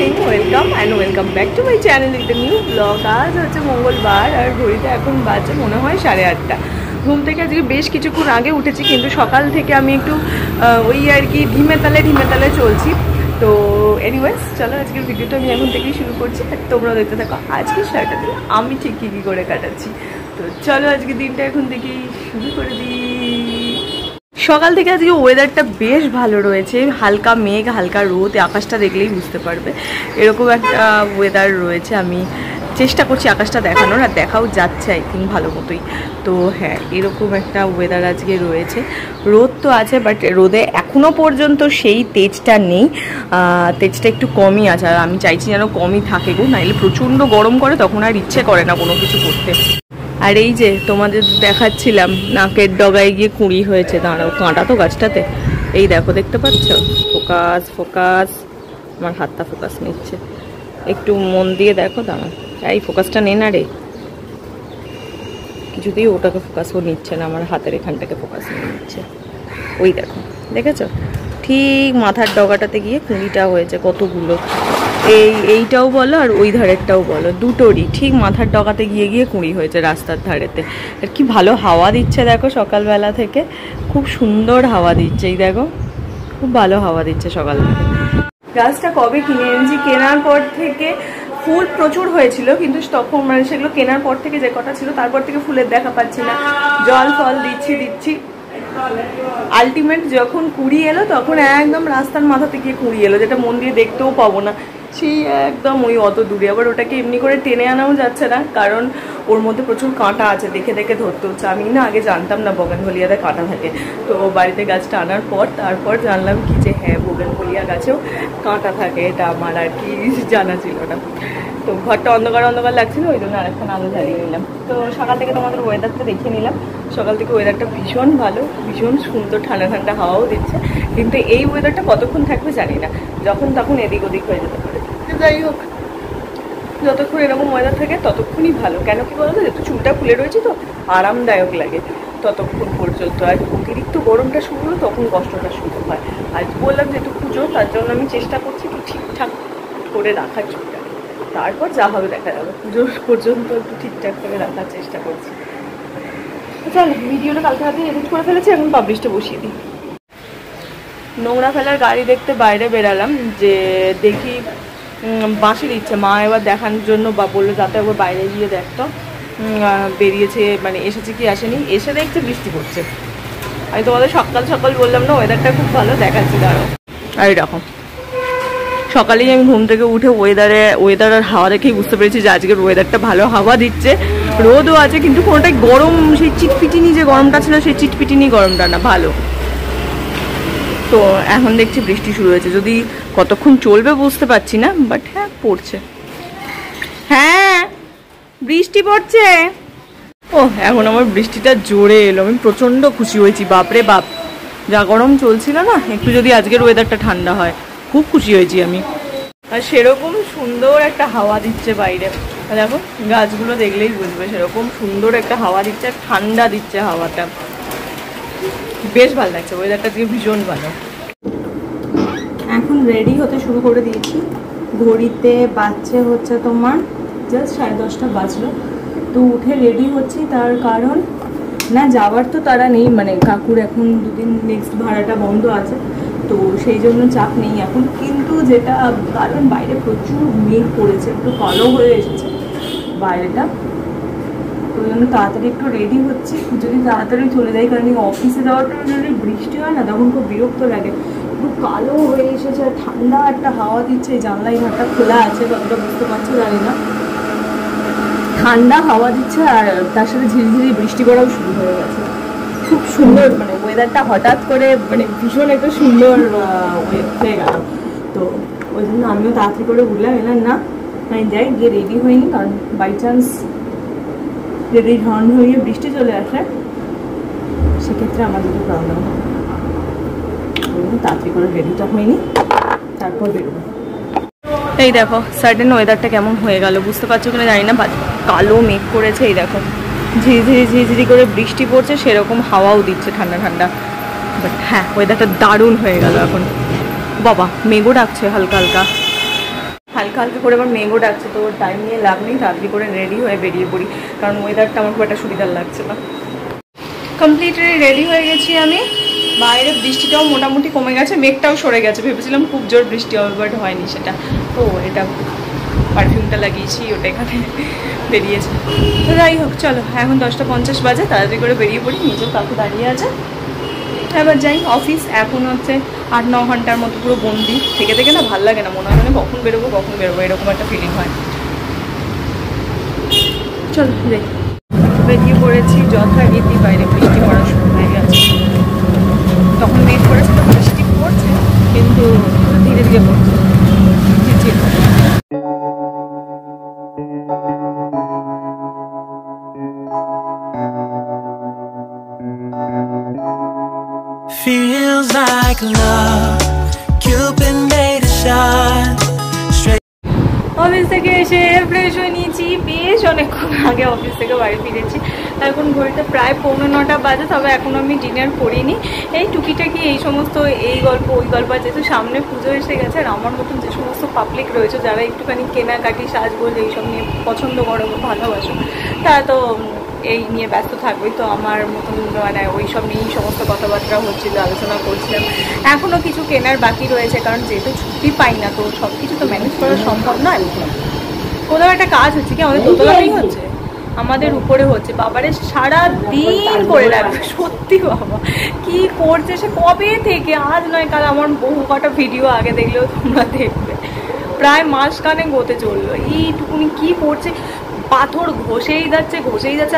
Morning, welcome and welcome back to my channel with new blog. আজ হচ্ছে মঙ্গলবার আর ঘড়িতে এখন বাজে মনে হয় 8:30। ঘুম থেকে আজকে বেশ কিছুক্ষণ আগে উঠেছি, কিন্তু সকাল থেকে আমি একটু ওই আর কি ঢিমে তালে চলছি। তো এনিওয়েজ চলো আজকের ভিডিওটা আমি এখন থেকেই শুরু করছি, আর তোমরাও দেখতে থাকো আজকে সারাটা দিন আমি ঠিক কী করে কাটাচ্ছি। তো চলো আজকে দিনটা এখন থেকেই শুরু করে দিই। সকাল থেকে আজকে ওয়েদারটা বেশ ভালো রয়েছে, হালকা মেঘ হালকা রোদ, আকাশটা দেখলেই বুঝতে পারবে এরকম একটা ওয়েদার রয়েছে। আমি চেষ্টা করছি আকাশটা দেখানোর, আর দেখাও যাচ্ছে আই থিঙ্ক ভালো মতোই। তো হ্যাঁ, এরকম একটা ওয়েদার আজকে রয়েছে। রোদ তো আছে, বাট রোদে এখনও পর্যন্ত সেই তেজটা নেই, তেজটা একটু কমই আছে। আর আমি চাইছি যেন কমই থাকে গো, নাহলে প্রচণ্ড গরম করে, তখন আর ইচ্ছে করে না কোনো কিছু করতে। আর এই যে তোমাদের দেখাচ্ছিলাম নাকের ডগায় গিয়ে কুঁড়ি হয়েছে, দাঁড়াও কাঁটা তো গাছটাতে, এই দেখো দেখতে পাচ্ছ? ফোকাস ফোকাস, আমার হাতটা ফোকাস নিচ্ছে, একটু মন দিয়ে দেখো। দাঁড়াও, এই ফোকাসটা নে না রে, কিছুতেই ওটাকে ফোকাসও নিচ্ছে না, আমার হাতের এখানটাকে ফোকাস নিয়ে নিচ্ছে। ওই দেখো, দেখেছো? ঠিক মাথার ডগাটাতে গিয়ে কুঁড়িটা হয়েছে কতগুলো। এইটাও বলো আর ওই ধারেরটাও বলো, দুটোরই ঠিক মাথার ডগাতে গিয়ে গিয়ে কুঁড়ি হয়েছে রাস্তার ধারেতে। আর কি ভালো হাওয়া দিচ্ছে দেখো সকালবেলা থেকে, খুব সুন্দর হাওয়া দিচ্ছে। এই দেখো খুব ভালো হাওয়া দিচ্ছে সকাল থেকে। গাছটা কবে কিনে এনেছি, কেনার পর থেকে ফুল প্রচুর হয়েছিল, কিন্তু তখন মানে সেগুলো কেনার পর থেকে যে কটা ছিল তারপর থেকে ফুলের দেখা পাচ্ছি না। জল ফল দিচ্ছি আলটিমেট যখন কুড়ি এলো তখন একদম রাস্তার মাথাতে গিয়ে কুড়ি এলো, যেটা মন দিয়ে দেখতেও পাবো না, সেই একদম ওই অত দূরে। আবার ওটাকে এমনি করে টেনে আনাও যাচ্ছে না, কারণ ওর মধ্যে প্রচুর কাঁটা আছে, দেখে দেখে ধরতে হচ্ছে। আমি না আগে জানতাম না বোগেনভেলিয়াতে কাঁটা থাকে, তো বাড়িতে গাছটা আনার পর তারপর জানলাম কি যে হ্যাঁ বোগেনভেলিয়া গাছেও কাঁটা থাকে, এটা আমার আর কি জানা ছিল না। তো ঘরটা অন্ধকার অন্ধকার লাগছিল, ওই জন্য আরেকখান আলো জ্বালিয়ে নিলাম। তো সকাল থেকে তোমাদের ওয়েদারটা দেখিয়ে নিলাম। সকাল থেকে ওয়েদারটা ভীষণ ভালো, ভীষণ সুন্দর, ঠান্ডা ঠান্ডা হাওয়াও দিচ্ছে, কিন্তু এই ওয়েদারটা কতক্ষণ থাকবে জানি না, যখন তখন এদিক ওদিক হয়ে যেতে পারে। যাই হোক, যতক্ষণ এরকম ওয়েদার থাকে ততক্ষণই ভালো। কেন কি বলতো, যেহেতু চুলটা ফুলে রয়েছে তো আরামদায়ক লাগে ততক্ষণ পর্যন্ত। আর অতিরিক্ত গরমটা শুরু হলো তখন কষ্টটা শুরু হয়। আজ বললাম যেহেতু পুজো, তার জন্য আমি চেষ্টা করছি একটু ঠিকঠাক করে রাখার চুলটা, তারপর যা হবে দেখা যাবে। পুজোর পর্যন্ত একটু ঠিকঠাক করে রাখার চেষ্টা করছি। চল ভিডিওটা কালকে রাতে এডিট করে ফেলেছি, এখন পাবলিশটা বসিয়ে দিই। নোংরা ফেলার গাড়ি দেখতে বাইরে বেরালাম, যে দেখি বাঁশি দিচ্ছে মা এবার দেখানোর জন্য, বা বললো যাতে একবার বাইরে গিয়ে দেখতো বেরিয়েছে, মানে এসেছে কি আসেনি। এসে দেখছে বৃষ্টি পড়ছে। আমি তোমাদের সকাল সকাল বললাম না ওয়েদারটা খুব ভালো, দেখাচ্ছি দাঁড়াও। আর এরকম সকালেই আমি ঘুম থেকে উঠে ওয়েদার আর হাওয়া দেখেই বুঝতে পেরেছি যে আজকের ওয়েদারটা ভালো, হাওয়া দিচ্ছে, রোদও আছে, কিন্তু কোনোটাই গরম সেই চিটপিটিনি যে গরমটা ছিল সেই চিটপিটিনি গরমটা না, ভালো। তো এখন দেখছি বৃষ্টি শুরু হয়েছে, যদি কতক্ষণ চলবে বুঝতে পারছি না, বাট হ্যাঁ পড়ছে, হ্যাঁ বৃষ্টি পড়ছে। ও এখন আমার বৃষ্টিটা জোরে এলো, আমি প্রচণ্ড খুশি হয়েছি, বাপরে বাপ, যা গরম চলছিল না, একটু যদি আজকের ওয়েদারটা ঠান্ডা হয়, খুব খুশি হয়েছি আমি। আর সেরকম সুন্দর একটা হাওয়া দিচ্ছে বাইরে, দেখো গাছগুলো দেখলেই বুঝবে, সেরকম সুন্দর একটা হাওয়া দিচ্ছে, ঠান্ডা দিচ্ছে হাওয়াটা, বেশ ভালো লাগছে ওয়েদারটা আজকে ভীষণ ভালো। এখন রেডি হতে শুরু করে দিয়েছি, ঘড়িতে বাজছে হচ্ছে তোমার জাস্ট 10:30 বাজলো। তো উঠে রেডি হচ্ছি, তার কারণ না যাওয়ার তো তারা নেই, মানে কাকুর এখন 2 দিন নেক্সট ভাড়াটা বন্ধ আছে, তো সেই জন্য চাপ নেই এখন। কিন্তু যেটা কারণ বাইরে প্রচুর মেঘ পড়েছে, একটু কালো হয়ে এসেছে বাইরেটা, তো ওই জন্য তাড়াতাড়ি একটু রেডি হচ্ছি, যদি তাড়াতাড়ি চলে যাই, কারণ অফিসে যাওয়ার পর যদি বৃষ্টি হয় না তখন খুব বিরক্ত লাগে। একটু কালো হয়ে এসেছে, ঠান্ডা একটা হাওয়া দিচ্ছে, জানলাই ঘরটা খোলা আছে, কতটা বুঝতে পারছো জানি না, ঠান্ডা হাওয়া দিচ্ছে, আর তার সাথে ঝিরিঝিরি বৃষ্টি পড়াও শুরু হয়ে গেছে। খুব সুন্দর, মানে ওয়েদারটা হঠাৎ করে মানে ভীষণ একটা সুন্দর হয়ে গেল। তো ওই জন্য আমিও তাড়াতাড়ি করে উঠলাম, এলাম না আমি যাই গিয়ে রেডি হইনি, কারণ বাই চান্স যদি ঝড় হয়ে বৃষ্টি চলে আসে সেক্ষেত্রে আমার দুটো প্রবলেম হবে, তাড়াতাড়ি করে রেডিটা হয়নি, তারপর বেরোবো। এই দেখো সাডেন ওয়েদারটা কেমন হয়ে গেল বুঝতে পারছো কিনা জানি না, কালো মেঘ করেছে, এই দেখো ঝিরিঝিরি করে বৃষ্টি পড়ছে, সেরকম হাওয়াও দিচ্ছে ঠান্ডা ঠান্ডা, বাট হ্যাঁ ওয়েদারটা দারুণ হয়ে গেল এখন। বাবা মেঘও ডাকছে হালকা হালকা। হালকা হালকা করে আবার মেঘও ডাকছে, তো টাইম নিয়ে লাভ নেই, তাড়াতাড়ি করে রেডি হয়ে বেরিয়ে পড়ি, কারণ ওয়েদারটা আমার খুব একটা সুবিধার লাগছে না। কমপ্লিটলি রেডি হয়ে গেছি আমি। বাইরে বৃষ্টিটাও মোটামুটি কমে গেছে, মেঘটাও সরে গেছে, ভেবেছিলাম খুব জোর বৃষ্টি হবে, বাট হয়নি সেটা। ও এটা পারফিউমটা লাগিয়েছি, ওটা এখানে বেরিয়েছে। তো যাই হোক, চলো এখন 10:50 বাজে, তাড়াতাড়ি করে বেরিয়ে পড়ি। নিজেও কাকু দাঁড়িয়ে আছে, এবার যাই অফিস। এখন হচ্ছে 8-9 ঘন্টার মতো পুরো বন্দি থেকে থেকে না ভাল লাগে না, মনে হয় মানে কখন বেরোবো এরকম একটা ফিলিং হয়। চলো যাই, বেরিয়ে পড়েছি যথারীতি। বাইরে বৃষ্টি পড়া শুরু হয়ে গেছে, তখন মেঘ করেছে, তখন বৃষ্টি পড়ছে, কিন্তু ধীরে ধীরে পড়ছে। Feels like love, Cupid made a shot. Office থেকে এসে ফ্রেশ হয়ে নিয়েছি, বেশ অনেকক্ষণ আগে অফিস থেকে বাড়ি ফিরেছি। এখন ঘড়িতে প্রায় 8:45 বাজে, তবে এখনও আমি ডিনার করিনি। এই টুকিটাকি এই সমস্ত এই গল্প ওই গল্প, যেহেতু সামনে পুজো এসে গেছে, আর আমার মতন যে সমস্ত পাবলিক রয়েছে যারা একটুখানি কেনাকাটি সাজগোজ এইসব নিয়ে পছন্দ করো, ভালোবাসো, তারা তো এই নিয়ে ব্যস্ত থাকবেই। তো আমার মতন মানে ওই সব নিয়েই সমস্ত কথাবার্তা হচ্ছিল, আলোচনা করছিলাম। এখনও কিছু কেনার বাকি রয়েছে, কারণ যেহেতু ছুটি পাই না, তো সব কিছু তো ম্যানেজ করা সম্ভব নয়। কোথাও একটা কাজ হচ্ছে কি, আমাদের দোতলাতেই হচ্ছে, আমাদের উপরে হচ্ছে, বাবারে সারা দিন করে রাখবে, সত্যি বাবা কি করছে সে কবে থেকে, আজ নয় কাল। আমার বহু কটা ভিডিও আগে দেখলেও তোমরা দেখবে, প্রায় মাসখানেক হতে চললো। এইটুকুনি কি করছে, পাথর ঘষেই যাচ্ছে,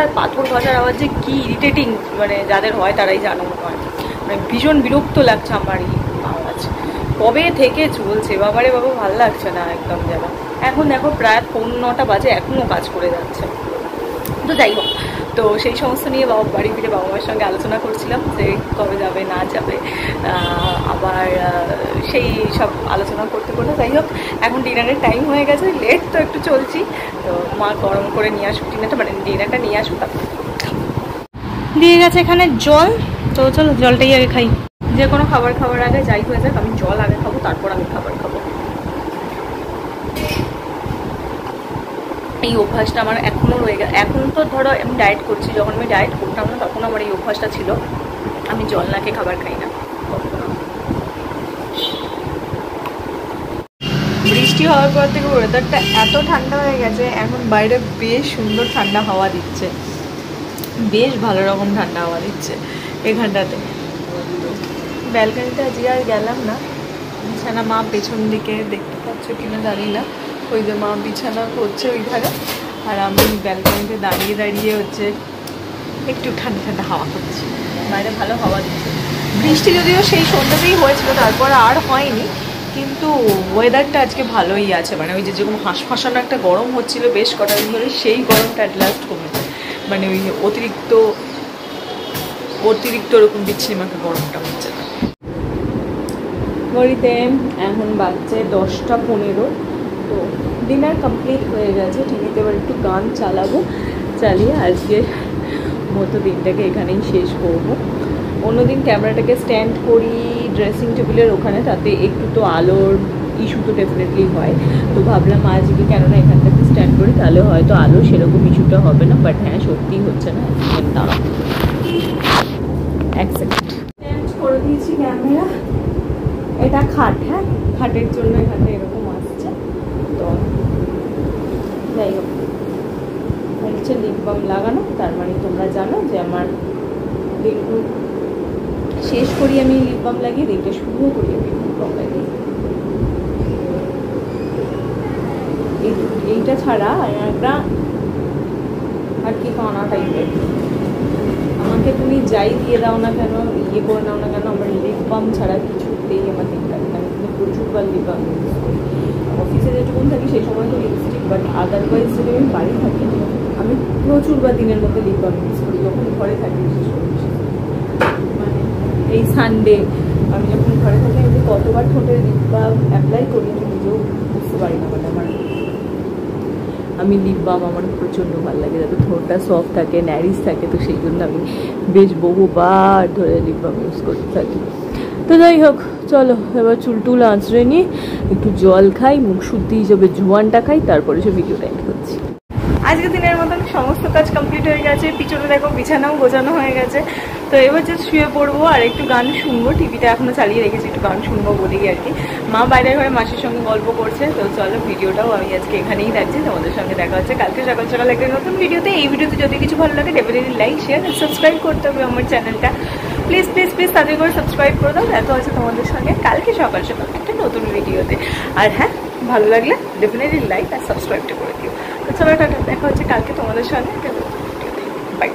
আর পাথর ঘষার আওয়াজ যে কি ইরিটেটিং, মানে যাদের হয় তারাই জানো মনে হয়। মানে ভীষণ বিরক্ত লাগছে আমার এই আওয়াজ, কবে থেকে চলছে বাবারে বাবা, ভালো লাগছে না একদম যেন। এখন দেখো প্রায় 9:15 বাজে, এখনও কাজ করে যাচ্ছে। তো যাই হোক, তো সেই সমস্ত নিয়ে বাড়ি ফিরে বাবা মায়ের সঙ্গে আলোচনা করছিলাম যে কবে যাবে না যাবে, আবার সেই সব আলোচনা করতে করতে যাই হোক এখন ডিনারের টাইম হয়ে গেছে, লেট তো একটু চলছি। তো মা গরম করে নিয়ে আসুক ডিনারটা, মানে ডিনারটা নিয়ে আসুক, তারপর দিয়ে গেছে এখানে জল। তো চলো জলটাই আগে খাই, যে কোনো খাবার খাওয়ার আগে যাই হয়ে যাক আমি জল আগে খাবো, তারপর আমি খাবার খাবো। এই অভ্যাসটা আমার এখনও রয়ে গেছে। এখন তো ধরো আমি ডায়েট করছি, যখন আমি ডায়েট করতাম না তখন আমার এই অভ্যাসটা ছিল, আমি জল না খেয়ে খাবার খাই না। বৃষ্টি হওয়ার পর থেকে ওয়েদারটা এত ঠান্ডা হয়ে গেছে, এখন বাইরে বেশ সুন্দর ঠান্ডা হাওয়া দিচ্ছে, বেশ ভালো রকম ঠান্ডা হাওয়া দিচ্ছে এখানটাতে। ব্যালকানিতে আজকে আর গেলাম না, বিছানা মা পেছন দিকে দেখতে পাচ্ছ কিনা জানি না, ওই যে মা বিছানা করছে ওই ধারে, আর আমি ব্যালকানিতে দাঁড়িয়ে দাঁড়িয়ে হচ্ছে একটু ঠান্ডা ঠান্ডা হাওয়া করছি, বাইরে ভালো হাওয়া দিচ্ছে। বৃষ্টি যদিও সেই সন্ধ্যাতেই হয়েছিল, তারপর আর হয়নি, কিন্তু ওয়েদারটা আজকে ভালোই আছে। মানে ওই যে যেরকম হাঁসফাঁসানো একটা গরম হচ্ছিল বেশ কটা দিন ধরে, সেই গরমটা অ্যাট লাস্ট কমেছে, মানে ওই অতিরিক্ত ওরকম বিচ্ছিরিমাকে গরমটা হচ্ছে না। ঘড়িতে এখন বাজছে 10:15, তো ডিনার কমপ্লিট হয়ে গেছে। টিভিতে এবার একটু গান চালাবো, চালিয়ে আজকে মতো দিনটাকে এখানেই শেষ করবো। অন্যদিন ক্যামেরাটাকে স্ট্যান্ড করি ড্রেসিং টেবিলের ওখানে, তাতে একটু তো আলোর ইস্যু তো ডেফিনেটলি হয়, তো ভাবলাম আজকে কেননা এখানটাতে স্ট্যান্ড করি, তাহলে হয়তো আলো সেরকম ইস্যুটা হবে না। বাট হ্যাঁ সত্যিই হচ্ছে না, দাঁড়াও এক সেকেন্ড। চেঞ্জ করে দিয়েছি ক্যামেরা, এটা খাট, হ্যাঁ খাটের জন্য এখানে এরকম আসছে। তো যাই হোক, হচ্ছে লিপ বাম লাগানো, তার মানে তোমরা জানো যে আমার দিনটু শেষ করি আমি লিপ বাম লাগিয়ে, দিনটা শুরুও করি আমি লিপ বাম লাগিয়ে। এইটা ছাড়া একটা আর কি কানা টাইপের, আমাকে তুমি যাই দিয়ে দাও না কেন, ইয়ে করে নাও না কেন, আমার লিপ বাম ছাড়া কিছুতেই আমার দিন লাগে না। আমি কিন্তু প্রচুরবার লিপ বাম ইউজ করি, অফিসে যেটুকুন থাকি সেই সময় তো লিপস্টিক, বাট আদারওয়াইজ যদি আমি বাড়ি থাকি আমি প্রচুরবার দিনের মধ্যে লিপ বাম ইউজ করি, যখন ঘরে থাকি বিশেষ করে। মানে এই সানডে আমি যখন ঘরে থাকি আমি কতবার ঠোঁটে লিপ বাম অ্যাপ্লাই করি আমি নিজেও বুঝতে পারি না। মানে আমি লিপ বাম আমার প্রচণ্ড ভালো লাগে, যাতে ঠোঁটটা সফট থাকে, ন্যারিস থাকে, তো সেই জন্য আমি বেশ বহুবার ধরে লিপ বাম ইউজ করতে থাকি। তো যাই হোক চলো এবার চুল টুল আঁচড়ে নিই, একটু জল খাই, মুখ শুদ্ধি হিসেবে জোয়ানটা খাই, তারপরে সে ভিডিওটা এন্ড করছি। আজকে দিনের মতন সমস্ত কাজ কমপ্লিট হয়ে গেছে, পিছনে দেখো বিছানাও গোছানো হয়ে গেছে। তো এবার জাস্ট শুয়ে পড়বো আর একটু গান শুনবো, টিভিটা এখনো চালিয়ে রেখেছি, একটু গান শুনবো বলেই আর কি। মা বাইরের ঘরে মাসির সঙ্গে গল্প করছে। তো চলো ভিডিওটাও আমি আজকে এখানেই রাখছি, তোমাদের সঙ্গে দেখা হচ্ছে কালকে সকাল সকাল একটা নতুন ভিডিওতে। এই ভিডিওতে যদি কিছু ভালো লাগে ডেফিনেটলি লাইক শেয়ার আর সাবস্ক্রাইব করতে হবে আমার চ্যানেলটা। প্লিজ প্লিজ প্লিজ তাদের করে সাবস্ক্রাইব করে দাও। দেখা হচ্ছে তোমাদের সঙ্গে কালকে সকাল সকাল একটা নতুন ভিডিওতে। আর হ্যাঁ, ভালো লাগলে ডেফিনেটলি লাইক আর সাবস্ক্রাইবটা করে দিও। তো চলো টাটা, দেখা হচ্ছে কালকে তোমাদের সঙ্গে একটা নতুন ভিডিওতে। বাই।